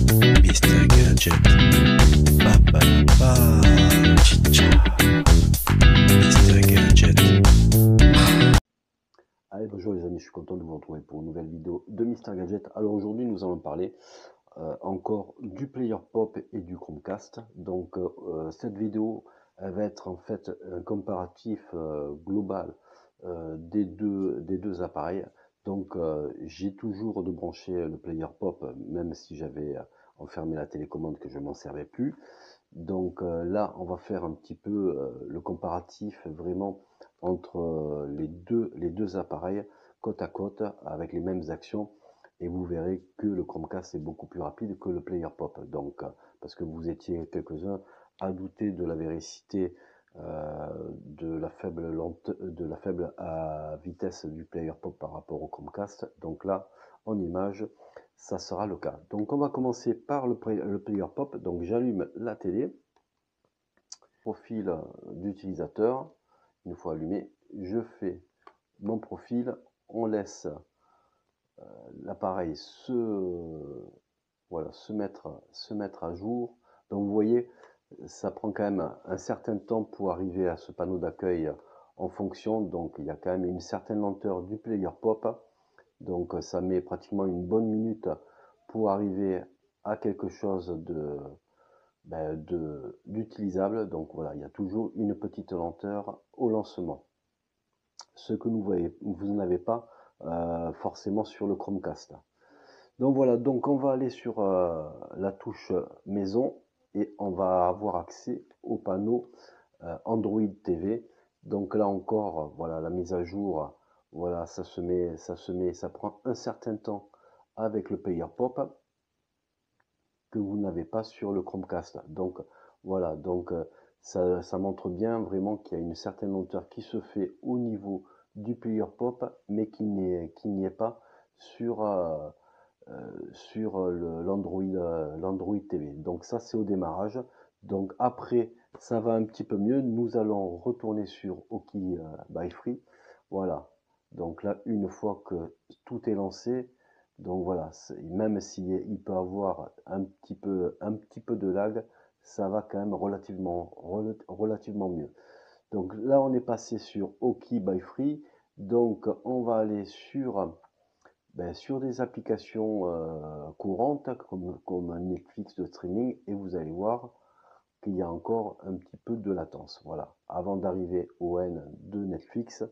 Mr. Gadget. Ba ba ba. Chicha. Mr. Gadget. Allez, bonjour les amis, je suis content de vous retrouver pour une nouvelle vidéo de Mr. Gadget. Alors aujourd'hui, nous allons parler encore du Player Pop et du Chromecast. Donc cette vidéo, elle va être en fait un comparatif global des deux appareils. Donc j'ai toujours de brancher le Player Pop, même si j'avais enfermé la télécommande que je m'en servais plus. Donc là, on va faire un petit peu le comparatif vraiment entre les deux appareils côte à côte avec les mêmes actions, et vous verrez que le Chromecast est beaucoup plus rapide que le Player Pop. Donc parce que vous étiez quelques-uns à douter de la véracité de la faible vitesse du Player Pop par rapport au Chromecast. Donc là, en image, ça sera le cas. Donc on va commencer par le Player Pop. Donc j'allume la télé, profil d'utilisateur, une fois allumé, je fais mon profil, on laisse l'appareil voilà, se mettre à jour. Donc vous voyez, ça prend quand même un certain temps pour arriver à ce panneau d'accueil en fonction. Donc il y a quand même une certaine lenteur du Player Pop. Donc ça met pratiquement une bonne minute pour arriver à quelque chose d'utilisable. Donc voilà, il y a toujours une petite lenteur au lancement. Ce que vous n'avez pas forcément sur le Chromecast. Donc voilà, donc on va aller sur la touche maison et on va avoir accès au panneau Android TV. Donc là encore, voilà, la mise à jour, voilà, ça prend un certain temps avec le Player Pop que vous n'avez pas sur le Chromecast. Donc voilà, donc ça montre bien vraiment qu'il y a une certaine lenteur qui se fait au niveau du Player Pop, mais qui n'y est pas sur l'Android TV. Donc ça, c'est au démarrage. Donc après, ça va un petit peu mieux. Nous allons retourner sur OK by Free. Voilà. Donc là, une fois que tout est lancé, donc voilà, même s'il peut avoir un petit peu de lag, ça va quand même relativement mieux. Donc là, on est passé sur OK by Free. Donc on va aller sur sur des applications courantes comme Netflix de streaming, et vous allez voir qu'il y a encore un petit peu de latence. Voilà, avant d'arriver au N de Netflix,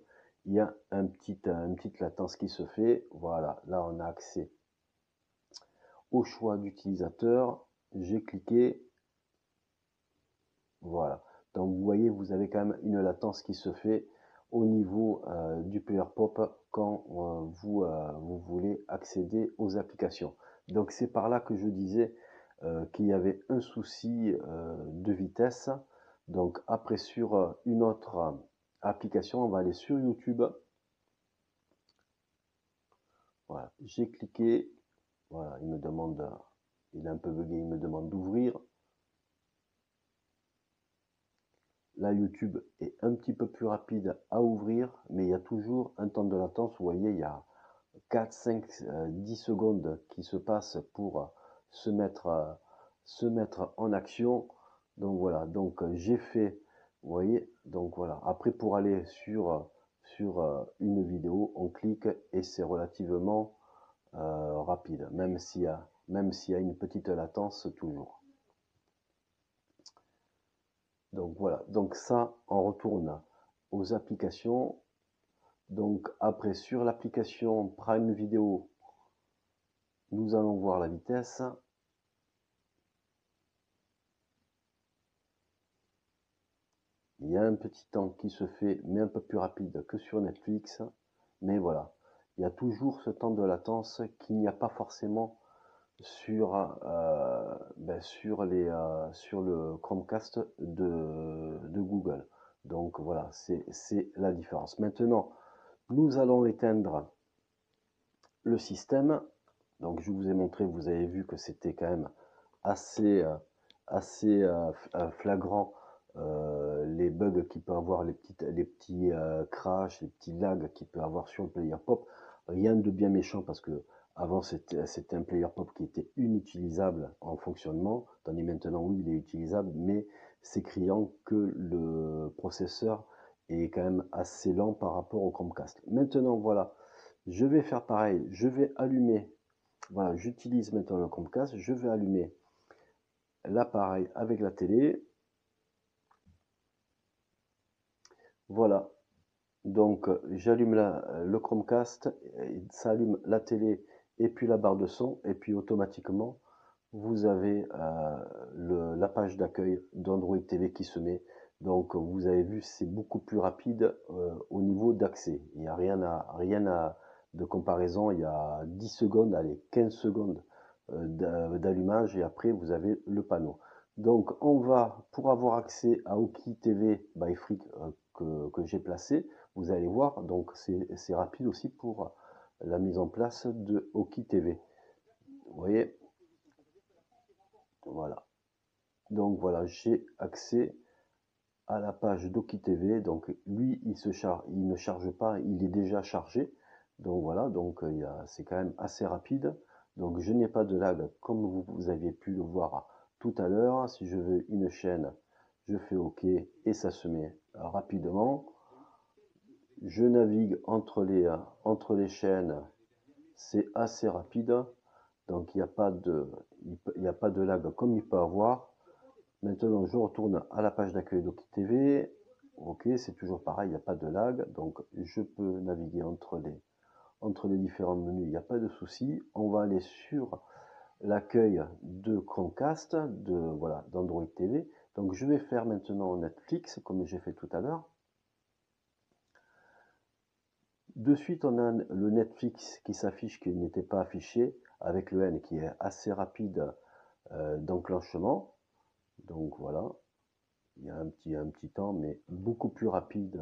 il y a une petite latence qui se fait. Voilà, là on a accès au choix d'utilisateur. J'ai cliqué. Voilà, donc vous voyez, vous avez quand même une latence qui se fait au niveau du Player Pop quand vous voulez accéder aux applications. Donc c'est par là que je disais qu'il y avait un souci de vitesse. Donc après, sur une autre application, on va aller sur YouTube. Voilà, j'ai cliqué. Voilà, il me demande, il est un peu bugué, il me demande d'ouvrir. Là, YouTube est un petit peu plus rapide à ouvrir, mais il y a toujours un temps de latence. Vous voyez, il y a 4, 5, 10 secondes qui se passent pour se mettre en action. Donc voilà, donc j'ai fait, vous voyez, donc voilà. Après, pour aller sur une vidéo, on clique et c'est relativement rapide, même s'il y a une petite latence toujours. Donc voilà, donc ça, on retourne aux applications. Donc après, sur l'application Prime Video, nous allons voir la vitesse. Il y a un petit temps qui se fait, mais un peu plus rapide que sur Netflix. Mais voilà, il y a toujours ce temps de latence qu'il n'y a pas forcément sur le Chromecast de Google. Donc voilà, c'est la différence. Maintenant, nous allons éteindre le système. Donc je vous ai montré, vous avez vu que c'était quand même assez flagrant, les bugs qu'il peut avoir, les petits crash, les petits lags qu'il peut avoir sur le Player Pop. Rien de bien méchant, parce que Avant, c'était un player pop qui était inutilisable en fonctionnement, tandis maintenant, oui, il est utilisable, mais c'est criant que le processeur est quand même assez lent par rapport au Chromecast. Maintenant, voilà, je vais faire pareil, je vais allumer, voilà, j'utilise maintenant le Chromecast, je vais allumer l'appareil avec la télé, voilà, donc j'allume le Chromecast, ça allume la télé et puis la barre de son, et puis automatiquement, vous avez la page d'accueil d'Android TV qui se met. Donc vous avez vu, c'est beaucoup plus rapide au niveau d'accès. Il n'y a de comparaison. Il y a 10 secondes, allez, 15 secondes d'allumage et après vous avez le panneau. Donc on va, pour avoir accès à Oki TV by Freak que j'ai placé, vous allez voir, donc c'est rapide aussi pour la mise en place de Oki TV. Vous voyez, voilà. Donc voilà, j'ai accès à la page d'Oki TV. Donc lui, il ne charge pas, il est déjà chargé. Donc voilà, donc c'est quand même assez rapide. Donc je n'ai pas de lag comme vous aviez pu le voir tout à l'heure. Si je veux une chaîne, je fais OK et ça se met rapidement. Je navigue entre les chaînes, c'est assez rapide. Donc il n'y a pas de lag comme il peut avoir. Maintenant, je retourne à la page d'accueil d'Oki TV. Ok, c'est toujours pareil, il n'y a pas de lag. Donc, je peux naviguer entre les différents menus, il n'y a pas de souci. On va aller sur l'accueil de Chromecast, voilà, d'Android TV. Donc, je vais faire maintenant Netflix, comme j'ai fait tout à l'heure. De suite, on a le Netflix qui s'affiche, qui n'était pas affiché, avec le N qui est assez rapide d'enclenchement. Donc, voilà. Il y a un petit temps, mais beaucoup plus rapide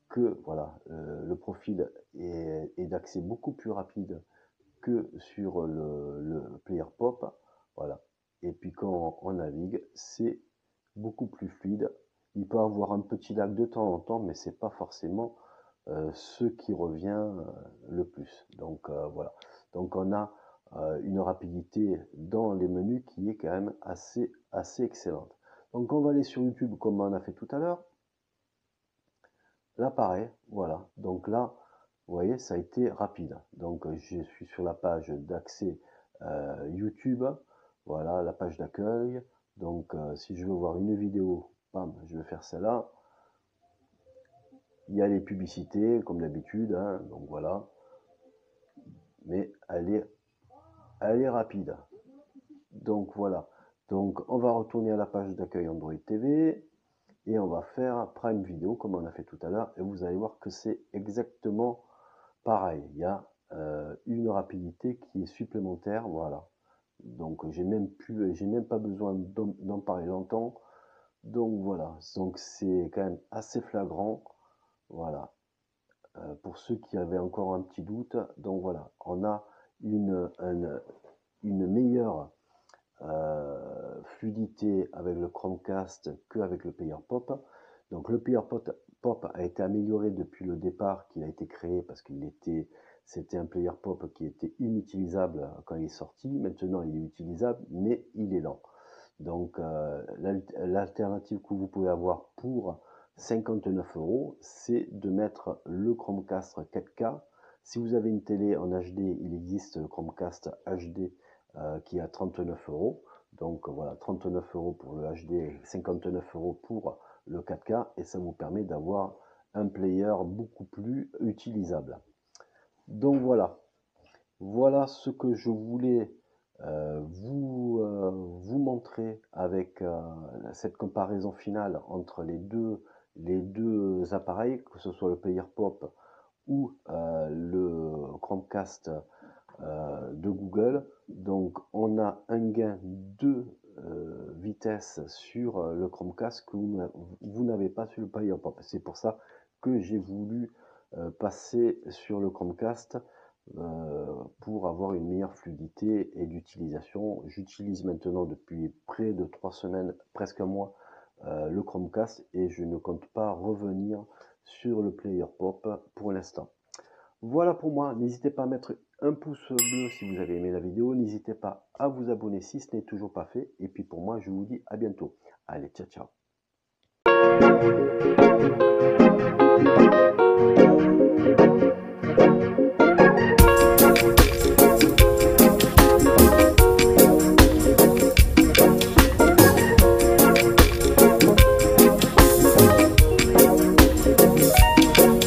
que, voilà, le profil est d'accès beaucoup plus rapide que sur le player pop, voilà. Et puis quand on navigue, c'est beaucoup plus fluide. Il peut avoir un petit lag de temps en temps, mais c'est pas forcément ce qui revient le plus. Donc voilà. Donc on a une rapidité dans les menus qui est quand même assez excellente. Donc on va aller sur YouTube comme on a fait tout à l'heure. Là pareil, voilà. Donc là, vous voyez, ça a été rapide. Donc je suis sur la page d'accès YouTube. Voilà, la page d'accueil. Donc si je veux voir une vidéo, bam, je vais faire celle-là. Il y a les publicités, comme d'habitude, hein, donc voilà. Mais elle est rapide. Donc voilà. Donc on va retourner à la page d'accueil Android TV et on va faire Prime Video comme on a fait tout à l'heure. Et vous allez voir que c'est exactement pareil. Il y a une rapidité qui est supplémentaire. Voilà. Donc j'ai même pas besoin d'en parler longtemps. Donc voilà. Donc c'est quand même assez flagrant. Voilà. Pour ceux qui avaient encore un petit doute, donc voilà, on a une meilleure fluidité avec le Chromecast qu'avec le Player Pop. Donc le Player Pop a été amélioré depuis le départ qu'il a été créé parce c'était un Player Pop qui était inutilisable quand il est sorti. Maintenant il est utilisable, mais il est lent. Donc l'alternative que vous pouvez avoir pour 59 €, c'est de mettre le Chromecast 4K. Si vous avez une télé en HD, il existe le Chromecast HD qui est à 39 €. Donc voilà, 39 € pour le HD, 59 € pour le 4K, et ça vous permet d'avoir un player beaucoup plus utilisable. Donc voilà, voilà ce que je voulais vous montrer avec cette comparaison finale entre les deux appareils, que ce soit le Player Pop ou le Chromecast de Google. Donc on a un gain de vitesse sur le Chromecast que vous n'avez pas sur le Player Pop. C'est pour ça que j'ai voulu passer sur le Chromecast pour avoir une meilleure fluidité et d'utilisation. J'utilise maintenant depuis près de 3 semaines, presque un mois, le Chromecast, et je ne compte pas revenir sur le Player Pop pour l'instant. Voilà pour moi. N'hésitez pas à mettre un pouce bleu si vous avez aimé la vidéo. N'hésitez pas à vous abonner si ce n'est toujours pas fait. Et puis pour moi, je vous dis à bientôt. Allez, ciao, ciao.